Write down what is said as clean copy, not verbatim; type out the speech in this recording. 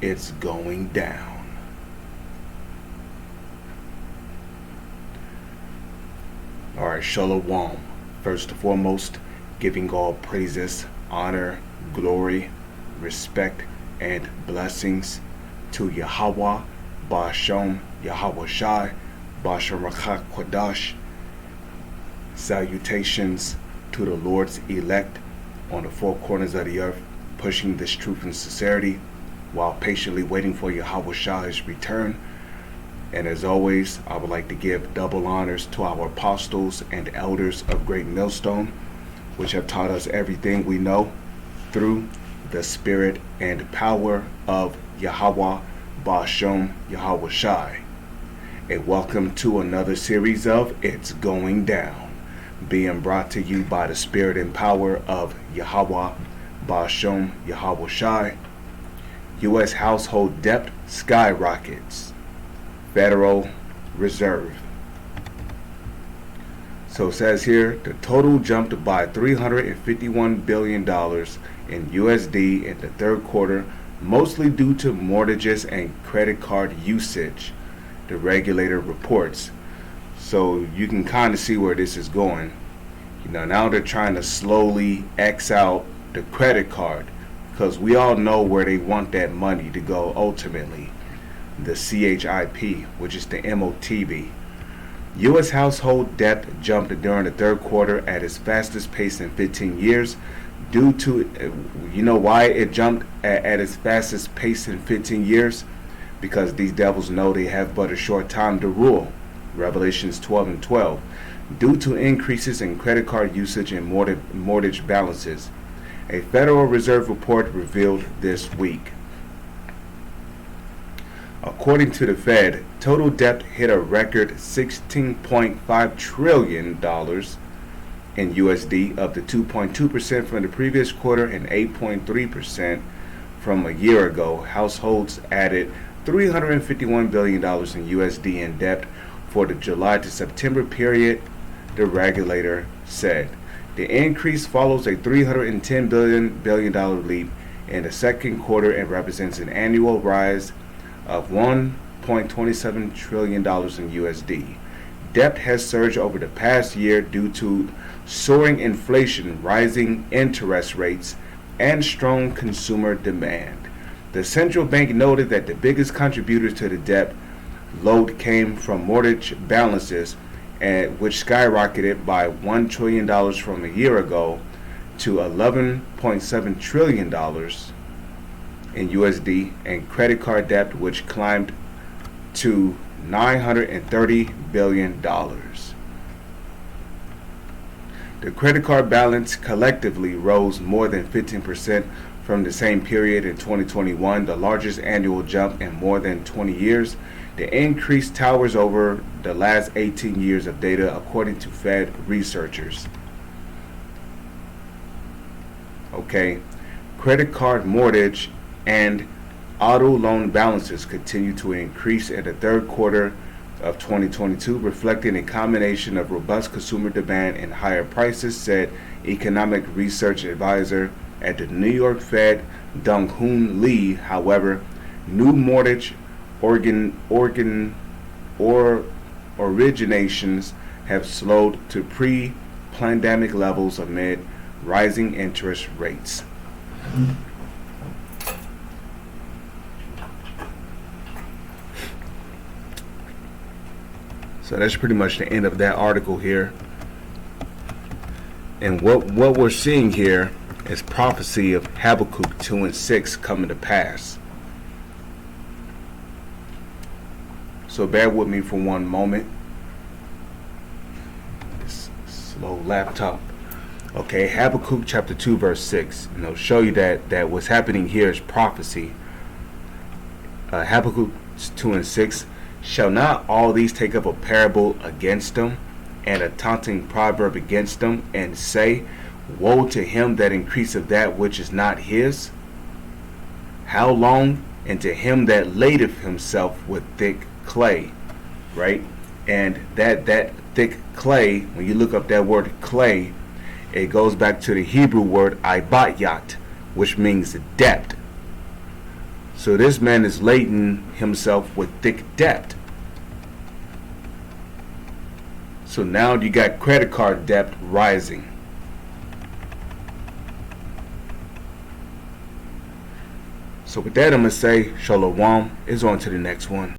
it's going down. Alright, Shalom. First and foremost, giving all praises, honor, glory, respect, and blessings to Yahweh, Ba'ashem, Yahweh Shai, Ba'ashem Rakha Kwadash. Salutations to the Lord's elect on the four corners of the earth, pushing this truth and sincerity while patiently waiting for Yahweh Shai's return. And as always, I would like to give double honors to our apostles and elders of Great Millstone, which have taught us everything we know through the spirit and power of Yahweh, Ba'ashem, Yahweh Shai. And welcome to another series of It's Going Down, being brought to you by the spirit and power of Yahweh, Ba'ashem, Yahweh Shai. U.S. household debt skyrockets. Federal Reserve. So it says here, the total jumped by $351 billion in USD in the third quarter, mostly due to mortgages and credit card usage, the regulator reports. So you can kind of see where this is going. Now they're trying to slowly X out the credit card, because we all know where they want that money to go ultimately. The CHIP, which is the MOTB. U.S. household debt jumped during the third quarter at its fastest pace in 15 years due to, why it jumped at its fastest pace in 15 years? Because these devils know they have but a short time to rule. Revelations 12:12. Due to increases in credit card usage and mortgage balances. A Federal Reserve report revealed this week. According to the Fed, total debt hit a record $16.5 trillion in USD, up to 2.2% from the previous quarter and 8.3% from a year ago. Households added $351 billion in USD in debt for the July to September period, the regulator said. The increase follows a $310 billion leap in the second quarter and represents an annual rise of $1.27 trillion in USD. Debt has surged over the past year due to soaring inflation, rising interest rates, and strong consumer demand. The central bank noted that the biggest contributors to the debt load came from mortgage balances, which skyrocketed by $1 trillion from a year ago to $11.7 trillion in USD, and credit card debt, which climbed to $930 billion. The credit card balance collectively rose more than 15% from the same period in 2021, the largest annual jump in more than 20 years. The increase towers over the last 18 years of data, according to Fed researchers. Okay, credit card, mortgage, and auto loan balances continue to increase in the third quarter of 2022, reflecting a combination of robust consumer demand and higher prices, said economic research advisor at the New York Fed, Dong-Hoon Lee. However, new mortgage originations have slowed to pre-pandemic levels amid rising interest rates. So that's pretty much the end of that article here. And what we're seeing here is prophecy of Habakkuk 2 and 6 coming to pass. So bear with me for one moment. This slow laptop. Okay, Habakkuk chapter 2 verse 6. And it'll show you that what's happening here is prophecy. Habakkuk 2 and 6. Shall not all these take up a parable against them, and a taunting proverb against them, and say, Woe to him that increaseth that which is not his? How long? And to him that ladeth himself with thick clay. Right? And that thick clay, when you look up that word clay, it goes back to the Hebrew word ibatyat, which means depth. So this man is laden himself with thick debt. So now you got credit card debt rising. So with that, I'm going to say, Shalom is on to the next one.